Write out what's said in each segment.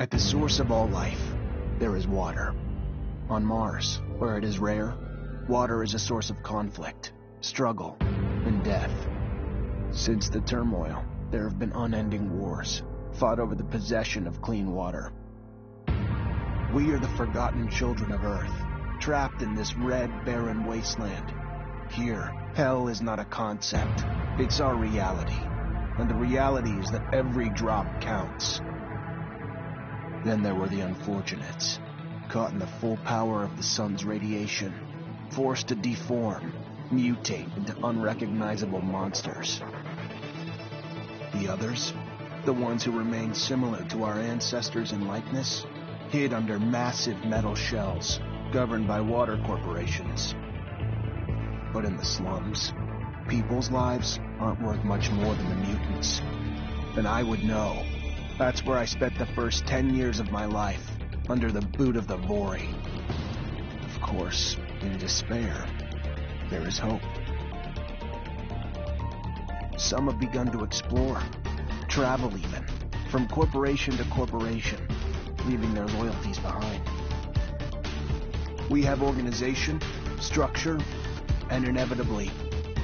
At the source of all life, there is water. On Mars, where it is rare, water is a source of conflict, struggle, and death. Since the turmoil, there have been unending wars, fought over the possession of clean water. We are the forgotten children of Earth, trapped in this red, barren wasteland. Here, hell is not a concept, it's our reality. And the reality is that every drop counts. Then there were the unfortunates, caught in the full power of the sun's radiation, forced to deform, mutate into unrecognizable monsters. The others, the ones who remained similar to our ancestors in likeness, hid under massive metal shells, governed by water corporations. But in the slums, people's lives aren't worth much more than the mutants. And I would know. That's where I spent the first 10 years of my life, under the boot of the Vori. Of course, in despair, there is hope. Some have begun to explore, travel even, from corporation to corporation, leaving their loyalties behind. We have organization, structure, and inevitably,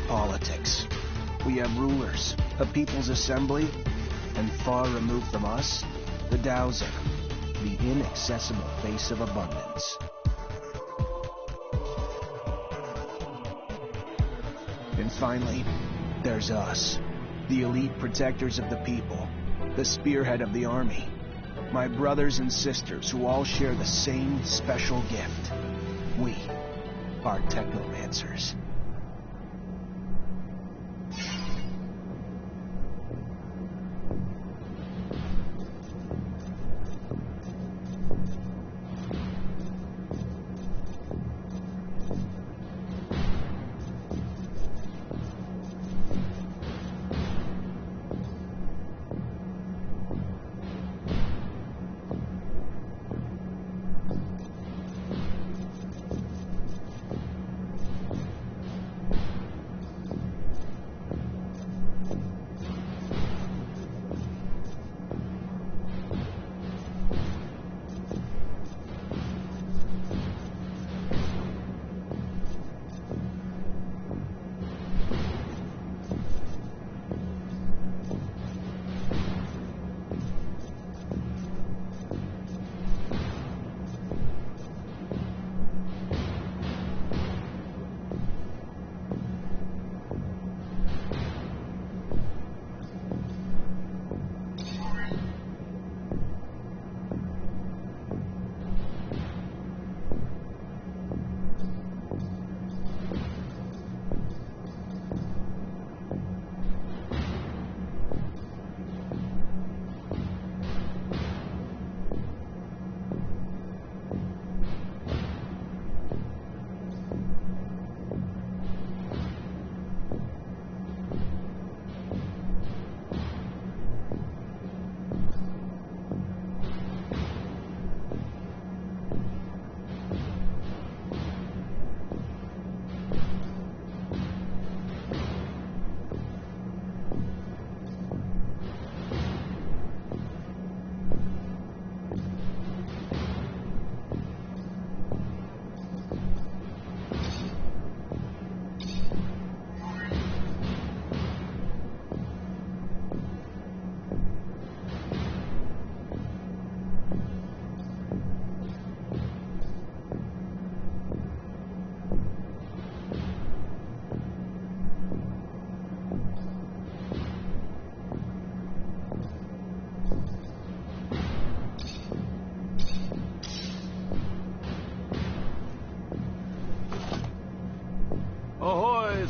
politics. We have rulers, a people's assembly, and far removed from us, the Dowser, the inaccessible face of abundance. And finally, there's us, the elite protectors of the people, the spearhead of the army, my brothers and sisters who all share the same special gift. We are Technomancers.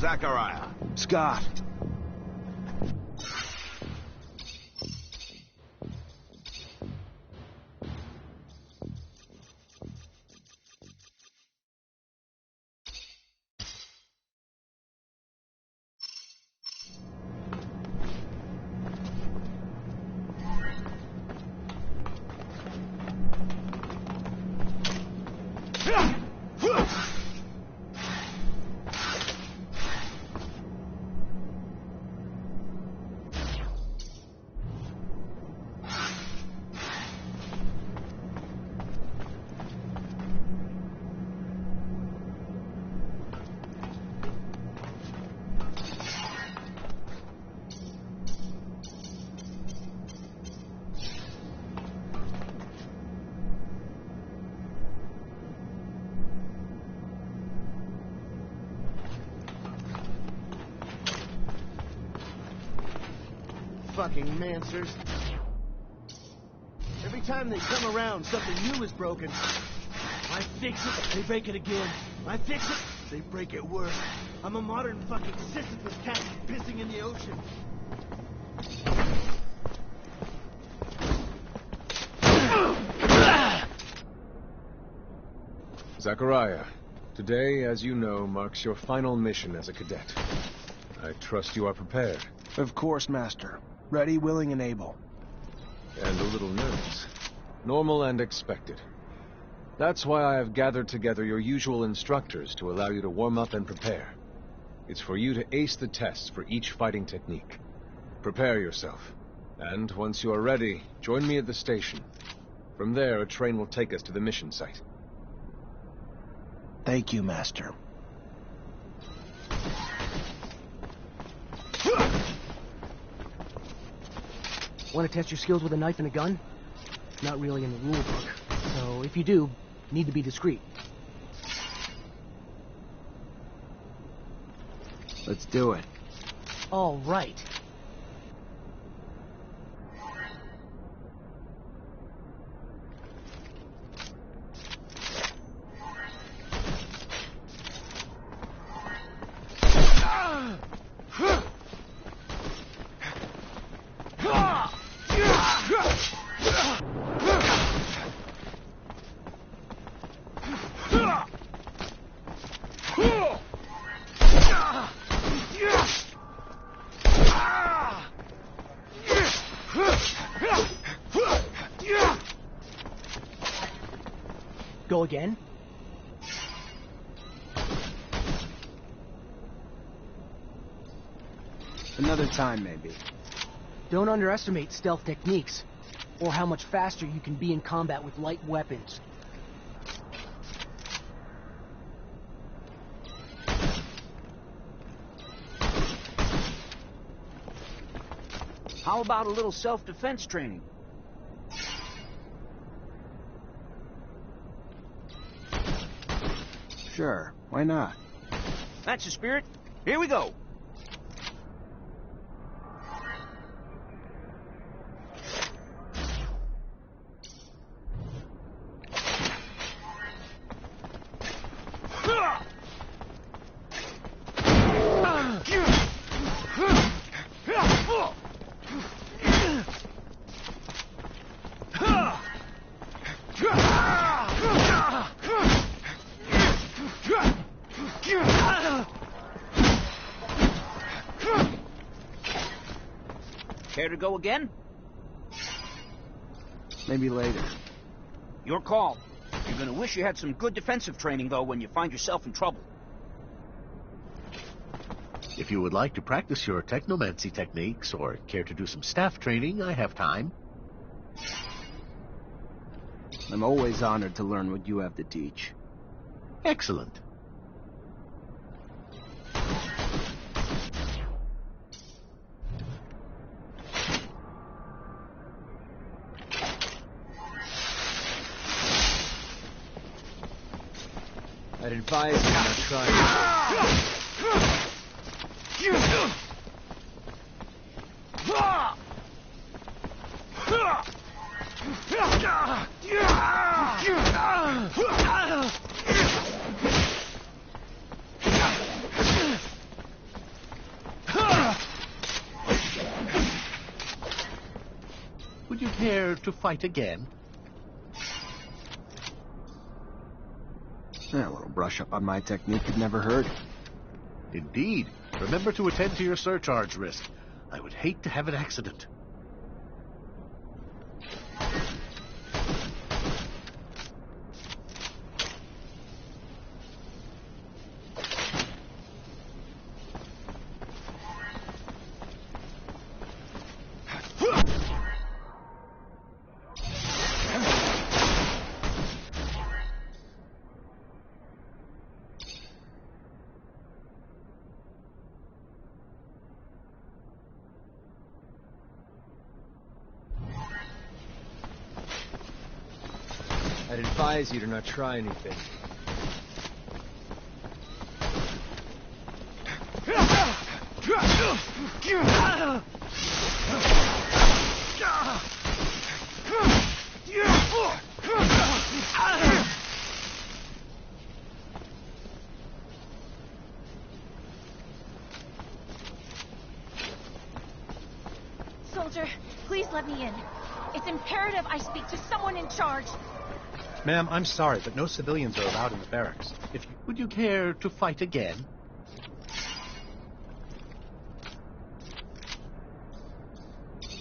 Zachariah. Scott. fucking Mancers. Every time they come around, something new is broken. I fix it, they break it again. I fix it, they break it worse. I'm a modern fucking Sisyphus cat pissing in the ocean. Zachariah, today, as you know, marks your final mission as a cadet. I trust you are prepared. Of course, Master. Ready, willing, and able. And a little nervous. Normal and expected. That's why I have gathered together your usual instructors to allow you to warm up and prepare. It's for you to ace the tests for each fighting technique. Prepare yourself. And once you are ready, join me at the station. From there, a train will take us to the mission site. Thank you, Master. Want to test your skills with a knife and a gun? Not really in the rule book, so if you do, need to be discreet. Let's do it. All right. Go again? Another time, maybe. Don't underestimate stealth techniques, or how much faster you can be in combat with light weapons. How about a little self-defense training? Sure, why not? That's the spirit. Here we go. Care to go again? Maybe later. Your call. You're gonna wish you had some good defensive training, though, when you find yourself in trouble. If you would like to practice your Technomancy techniques or care to do some staff training, I have time. I'm always honored to learn what you have to teach. Excellent. I'd advise you not trying. Would you care to fight again? A little brush up on my technique had never hurt. Indeed. Remember to attend to your surcharge risk. I would hate to have an accident. I'd advise you to not try anything. let me in. It's imperative I speak to someone in charge. Ma'am, I'm sorry, but no civilians are allowed in the barracks. Would you care to fight again?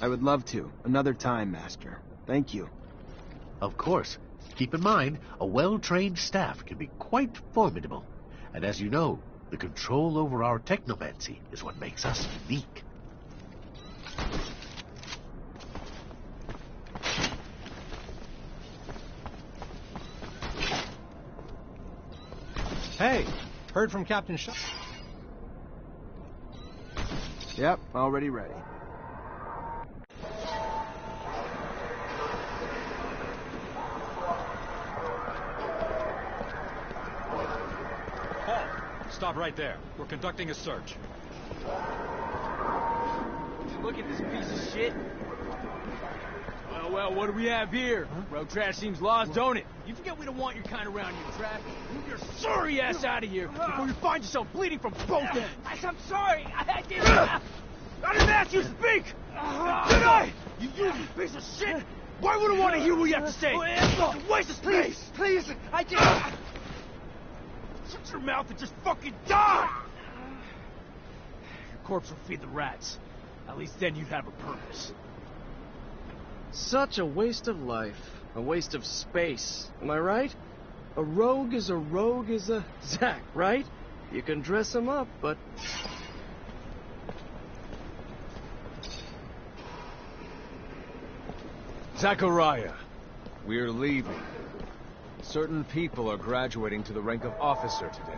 I would love to. Another time, Master. Thank you. Of course. Keep in mind, a well-trained staff can be quite formidable. And as you know, the control over our technomancy is what makes us unique. Hey, heard from Captain Shaw. Yep, already ready. Stop right there. We're conducting a search. Look at this piece of shit. Well, what do we have here? Road trash seems lost, don't it? You forget we don't want your kind around here, Trav. Move your sorry ass out of here before you find yourself bleeding from both ends. I'm sorry. I didn't ask you to speak. Did I? You useless piece of shit. Why would I want to hear what you have to say? Waste of space. Please, I didn't. Shut your mouth and just fucking die! Your corpse will feed the rats. At least then you'd have a purpose. Such a waste of life. A waste of space. Am I right? A rogue is a Zack, right? You can dress him up, but... Zachariah, we're leaving. Certain people are graduating to the rank of officer today.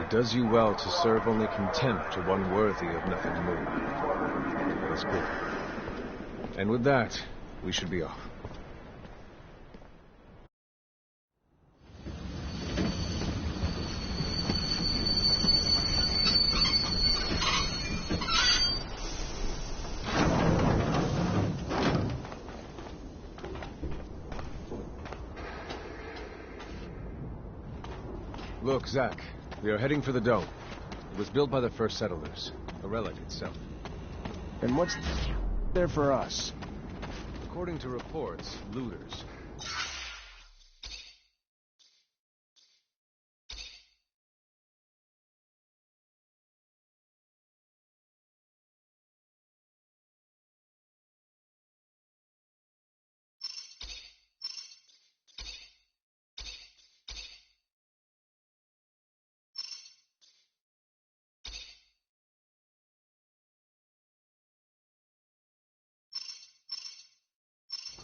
It does you well to serve only contempt to one worthy of nothing more. That's good. And with that, we should be off. Look, Zack, we are heading for the dome. It was built by the first settlers, a relic itself. And what's there for us? According to reports, looters.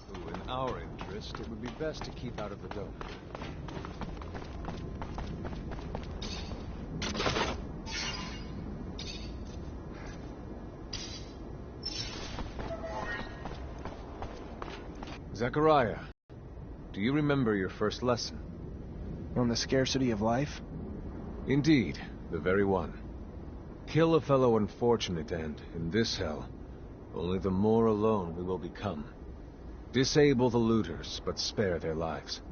Who, in our interest, it would be best to keep out of the dome. Zachariah, do you remember your first lesson? On the scarcity of life? Indeed, the very one. Kill a fellow unfortunate and, in this hell, only the more alone we will become. Disable the looters, but spare their lives.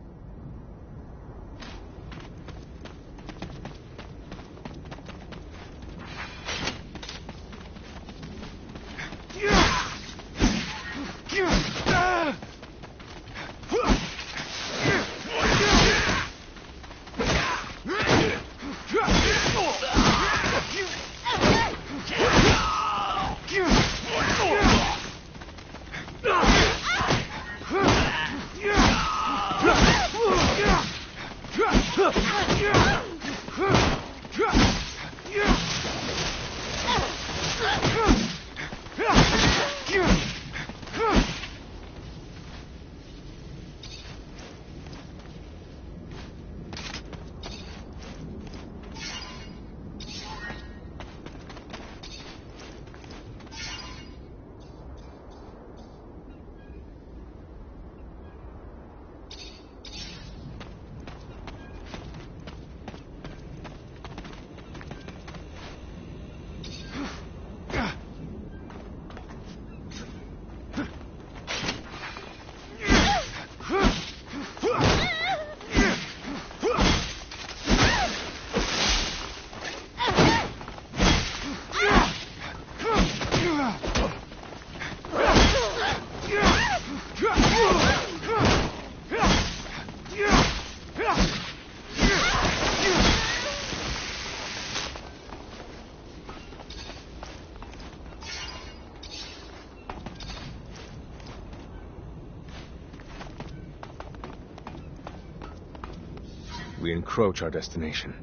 We encroach our destination.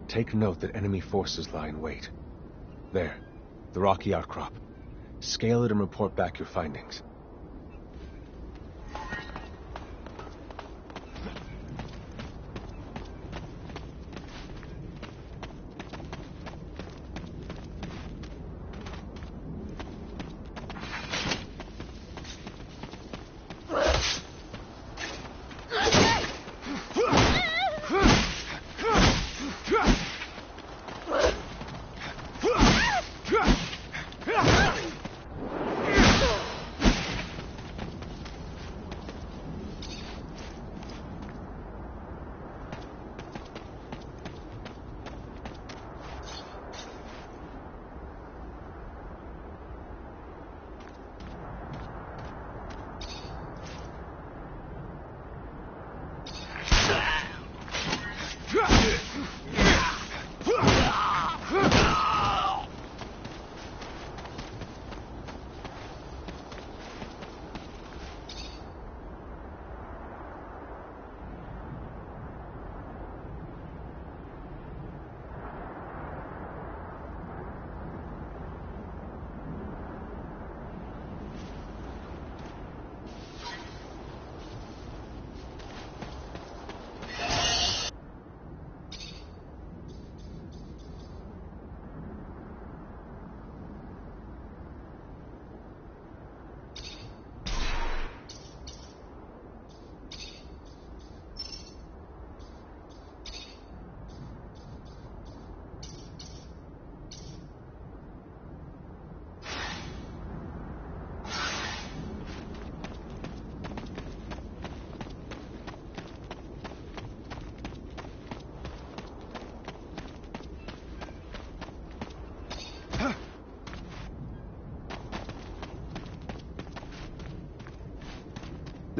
Take note that enemy forces lie in wait. There, the rocky outcrop. Scale it and report back your findings.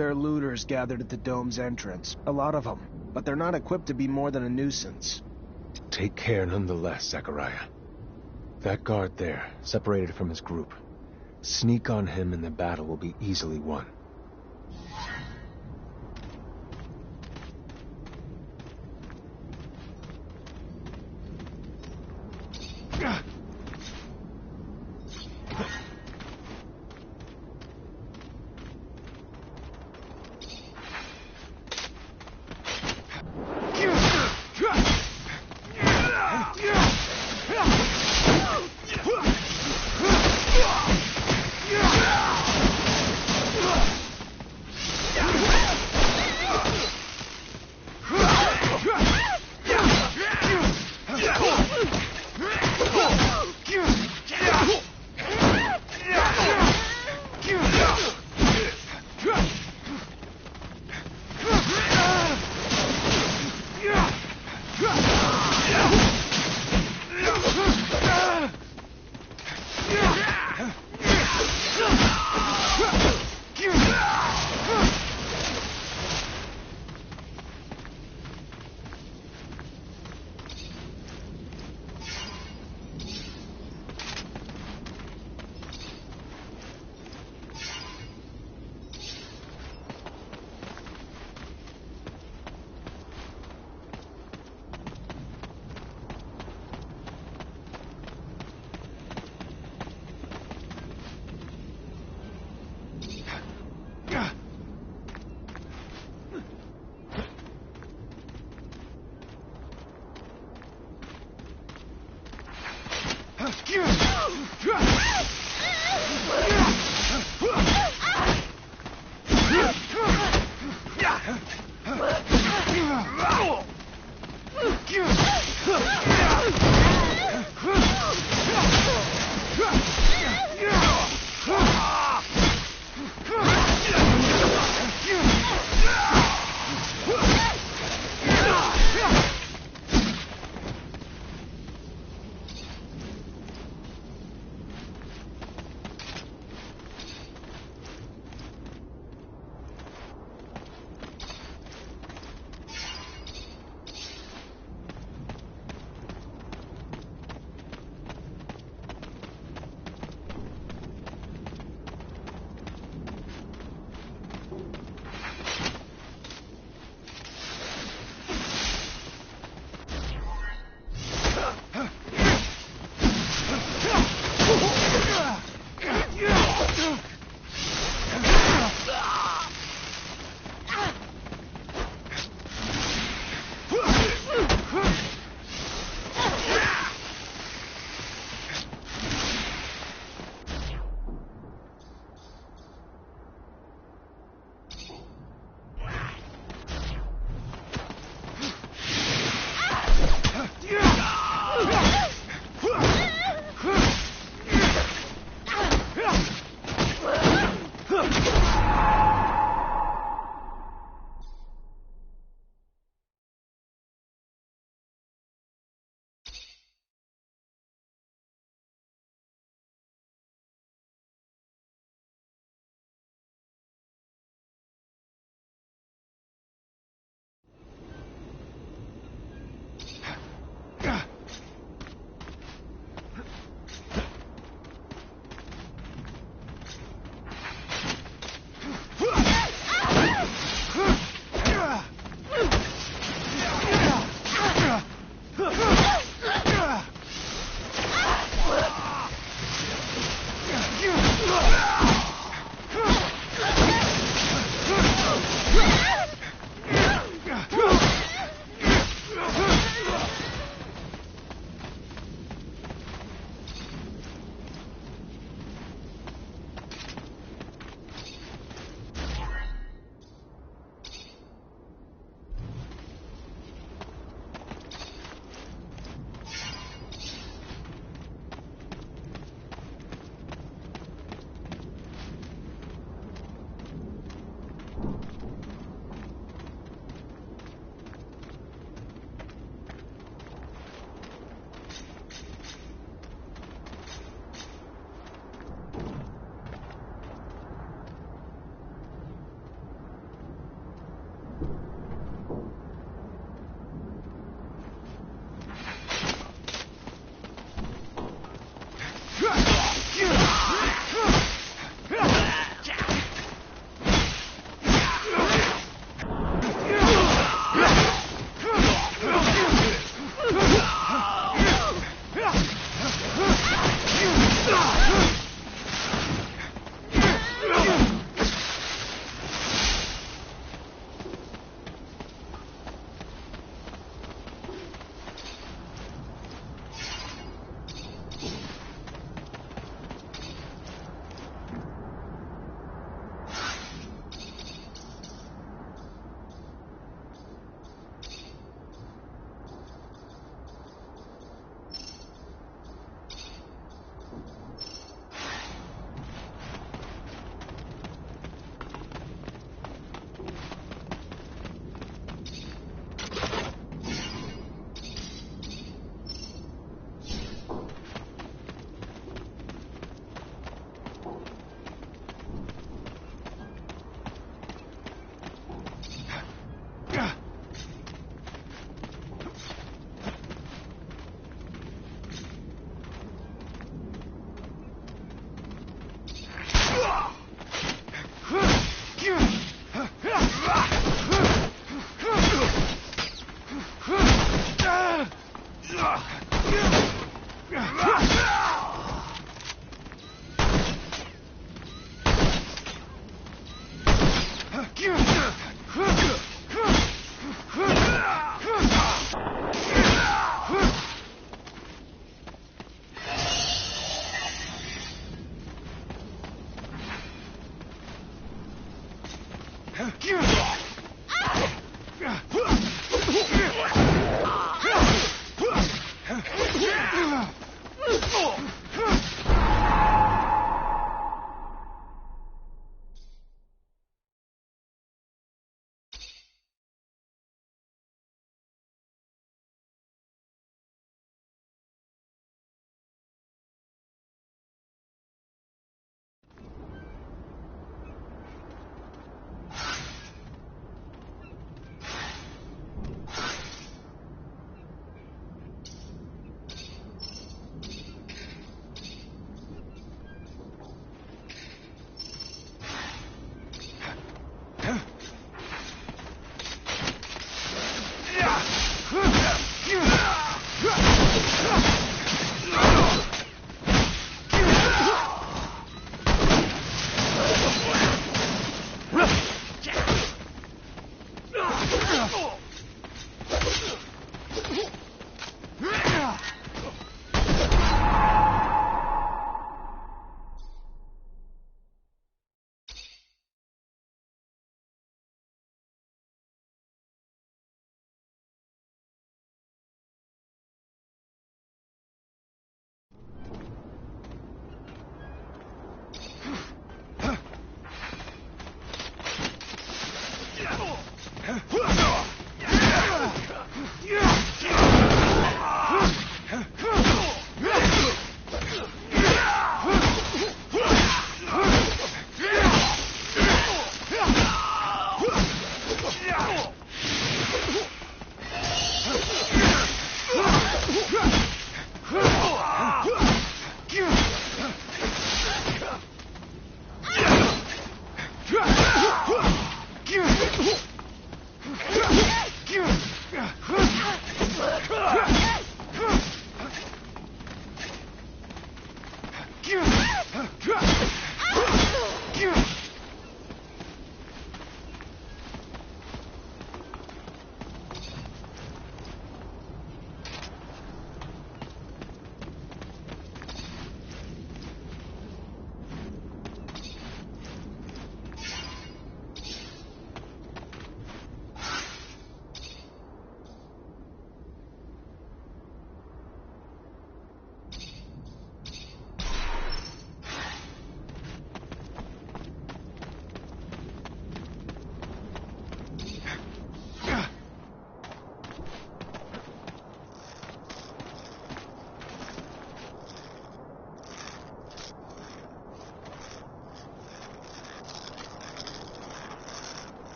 There are looters gathered at the dome's entrance. A lot of them. But they're not equipped to be more than a nuisance. Take care nonetheless, Zachariah. That guard there, separated from his group. Sneak on him and the battle will be easily won.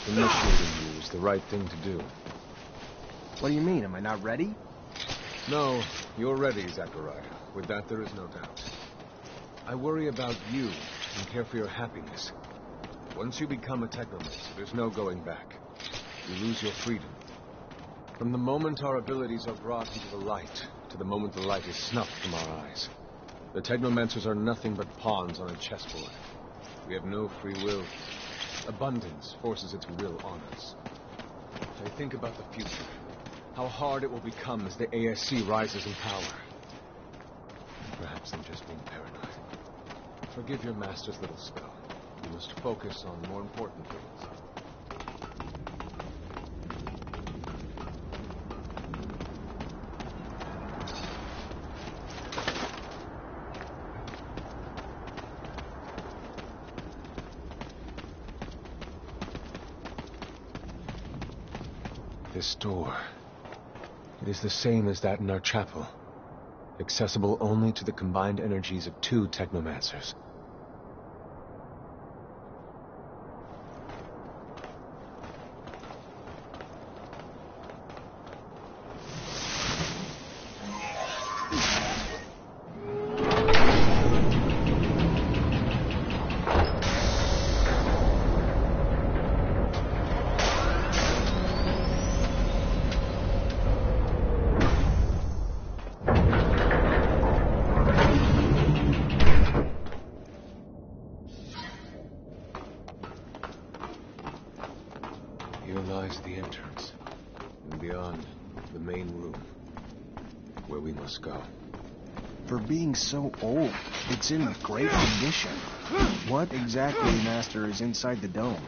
Initiating you is the right thing to do. What do you mean? Am I not ready? No, you're ready, Zachariah. With that, there is no doubt. I worry about you and care for your happiness. Once you become a Technomancer, there's no going back. You lose your freedom. From the moment our abilities are brought into the light, to the moment the light is snuffed from our eyes, the Technomancers are nothing but pawns on a chessboard. We have no free will. Abundance forces its will on us. I think about the future, how hard it will become as the ASC rises in power. Perhaps I'm just being paranoid. Forgive your master's little spell. You must focus on more important things. This door. It is the same as that in our chapel. Accessible only to the combined energies of 2 Technomancers. Here lies the entrance, and beyond, the main room, where we must go. For being so old, it's in great condition. What exactly, Master, is inside the dome?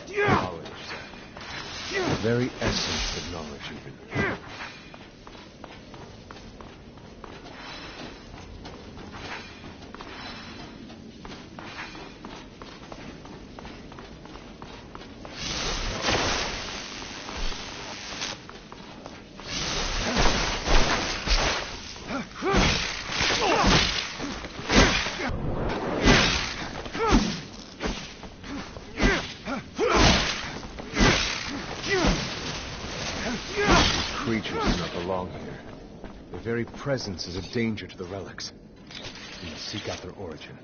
Knowledge, Zack. The very essence of knowledge, even. Creatures do not belong here. Their very presence is a danger to the relics. We must seek out their origin.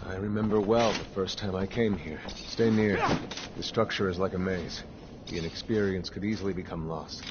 I remember well the first time I came here. Stay near. The structure is like a maze. The inexperienced could easily become lost.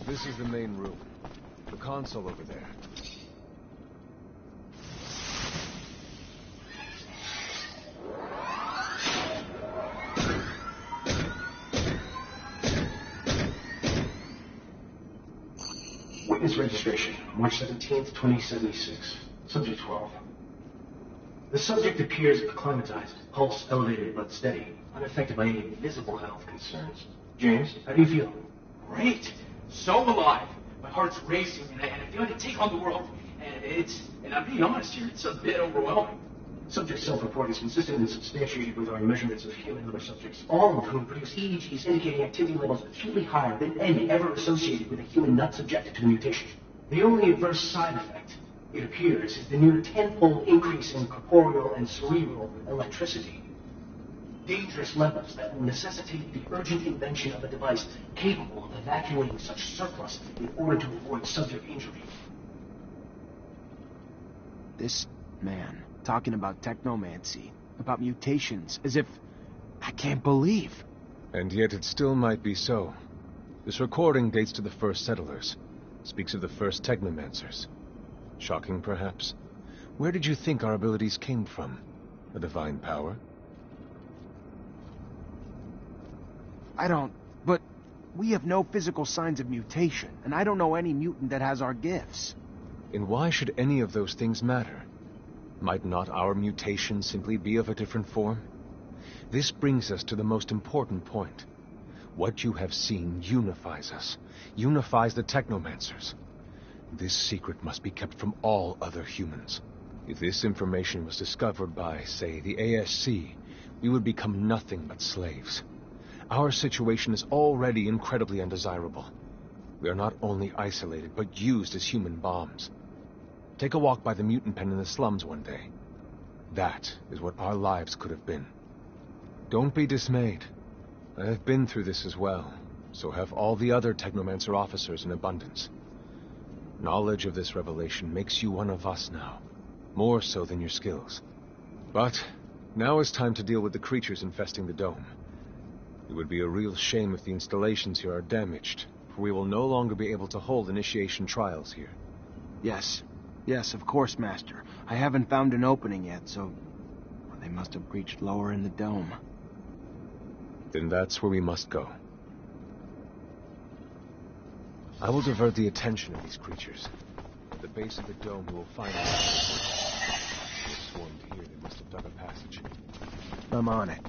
This is the main room. The console over there. Witness registration, March 17th, 2076. Subject 12. The subject appears acclimatized, pulse elevated but steady, unaffected by any visible health concerns. James, how do you feel? Great. So alive. My heart's racing, and I feel like I take on the world. And I'm being honest here, it's a bit overwhelming. Subject self-report is consistent and substantiated with our measurements of human liver subjects, all of whom produce EEGs indicating activity levels acutely higher than any ever associated with a human not subjected to the mutation. The only adverse side effect, it appears, is the near tenfold increase in corporeal and cerebral electricity. Dangerous levels that will necessitate the urgent invention of a device capable of evacuating such surplus in order to avoid subject injury. This man talking about technomancy, about mutations, as if I can't believe. And yet it still might be so. This recording dates to the first settlers. Speaks of the first Technomancers. Shocking, perhaps? Where did you think our abilities came from? A divine power? But we have no physical signs of mutation, and I don't know any mutant that has our gifts. And why should any of those things matter? Might not our mutation simply be of a different form? This brings us to the most important point. What you have seen unifies us, unifies the Technomancers. This secret must be kept from all other humans. If this information was discovered by, say, the ASC, we would become nothing but slaves. Our situation is already incredibly undesirable. We are not only isolated, but used as human bombs. Take a walk by the mutant pen in the slums one day. That is what our lives could have been. Don't be dismayed. I have been through this as well, so have all the other Technomancer officers in abundance. Knowledge of this revelation makes you one of us now, more so than your skills. But now is time to deal with the creatures infesting the dome. It would be a real shame if the installations here are damaged, for we will no longer be able to hold initiation trials here. Yes. Yes, of course, Master. I haven't found an opening yet, so... well, they must have breached lower in the dome. Then that's where we must go. I will divert the attention of these creatures. At the base of the dome, we will find them. If they swarmed here, they must have dug a passage. I'm on it.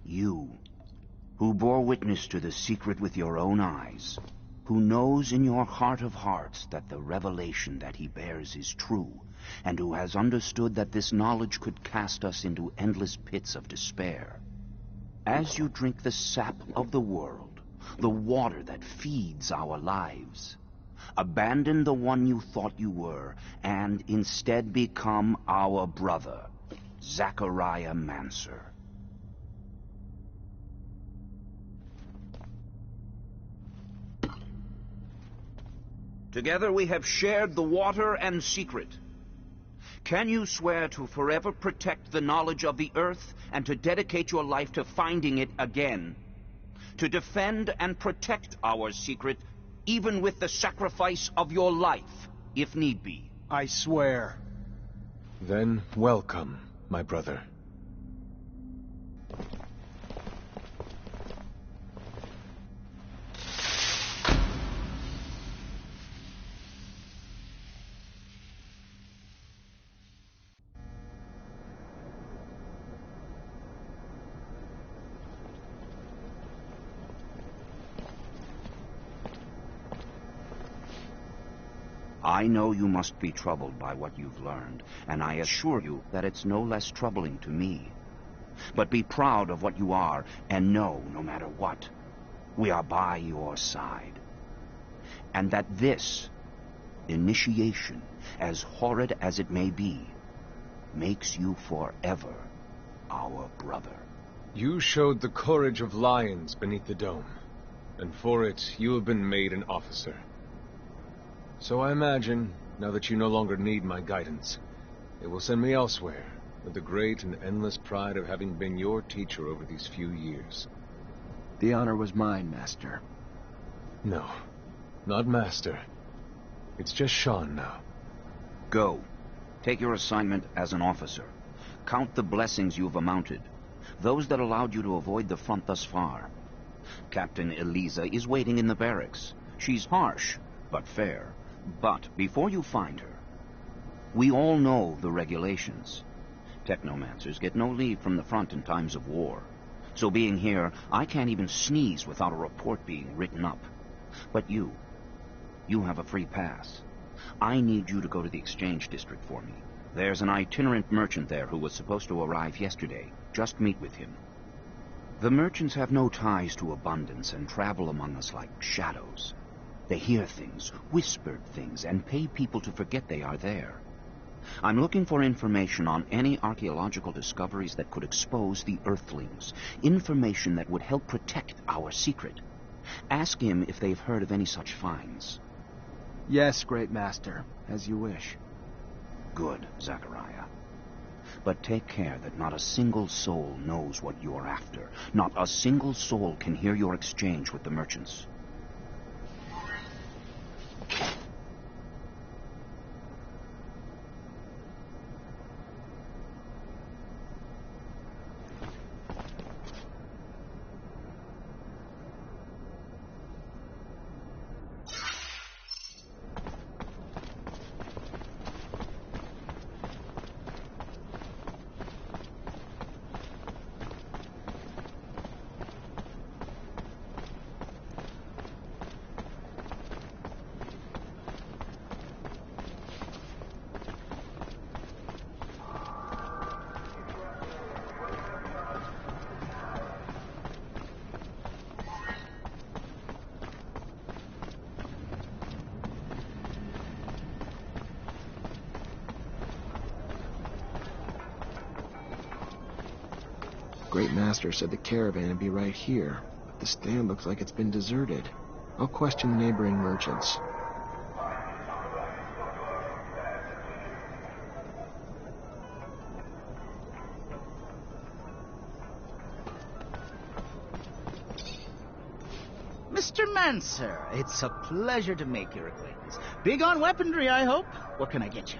You, who bore witness to the secret with your own eyes, who knows in your heart of hearts that the revelation that he bears is true, and who has understood that this knowledge could cast us into endless pits of despair. As you drink the sap of the world, the water that feeds our lives, abandon the one you thought you were, and instead become our brother, Zachariah Mancer. Together we have shared the water and secret. Can you swear to forever protect the knowledge of the earth and to dedicate your life to finding it again? To defend and protect our secret, even with the sacrifice of your life, if need be? I swear. Then welcome, my brother. I know you must be troubled by what you've learned, and I assure you that it's no less troubling to me. But be proud of what you are, and know, no matter what, we are by your side. And that this initiation, as horrid as it may be, makes you forever our brother. You showed the courage of lions beneath the dome, and for it you have been made an officer. So I imagine, now that you no longer need my guidance, it will send me elsewhere, with the great and endless pride of having been your teacher over these few years. The honor was mine, Master. No, not Master. It's just Sean now. Go. Take your assignment as an officer. Count the blessings you've amounted, those that allowed you to avoid the front thus far. Captain Eliza is waiting in the barracks. She's harsh, but fair. But before you find her, we all know the regulations. Technomancers get no leave from the front in times of war. So being here, I can't even sneeze without a report being written up. But you have a free pass. I need you to go to the exchange district for me. There's an itinerant merchant there who was supposed to arrive yesterday. Just meet with him. The merchants have no ties to abundance and travel among us like shadows. They hear things, whispered things, and pay people to forget they are there. I'm looking for information on any archaeological discoveries that could expose the Earthlings. Information that would help protect our secret. Ask him if they've heard of any such finds. Yes, Great Master, as you wish. Good, Zachariah. But take care that not a single soul knows what you're after. Not a single soul can hear your exchange with the merchants. Great Master said the caravan would be right here, but the stand looks like it's been deserted. I'll question the neighboring merchants. Mr. Mancer, it's a pleasure to make your acquaintance. Big on weaponry, I hope. What can I get you?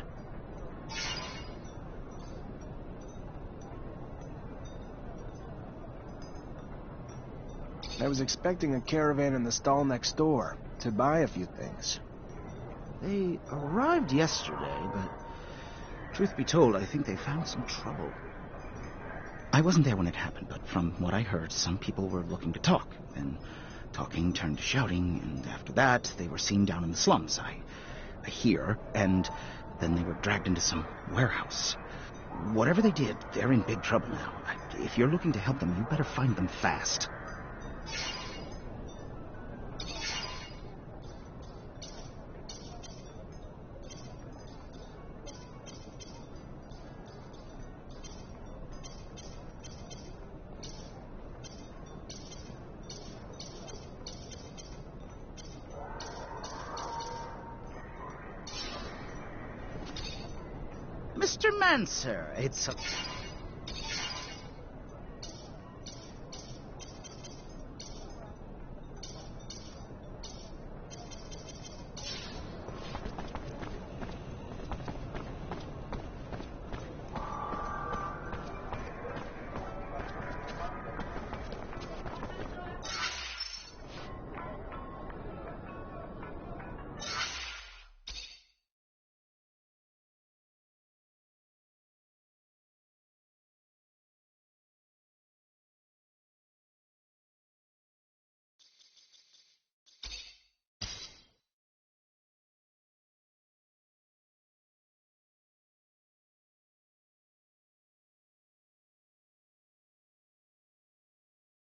I was expecting a caravan in the stall next door to buy a few things. They arrived yesterday, but truth be told, I think they found some trouble. I wasn't there when it happened, but from what I heard, some people were looking to talk. Then talking turned to shouting, and after that, they were seen down in the slums. I hear, and then they were dragged into some warehouse. Whatever they did, they're in big trouble now. If you're looking to help them, you better find them fast. Mr. Mancer, it's a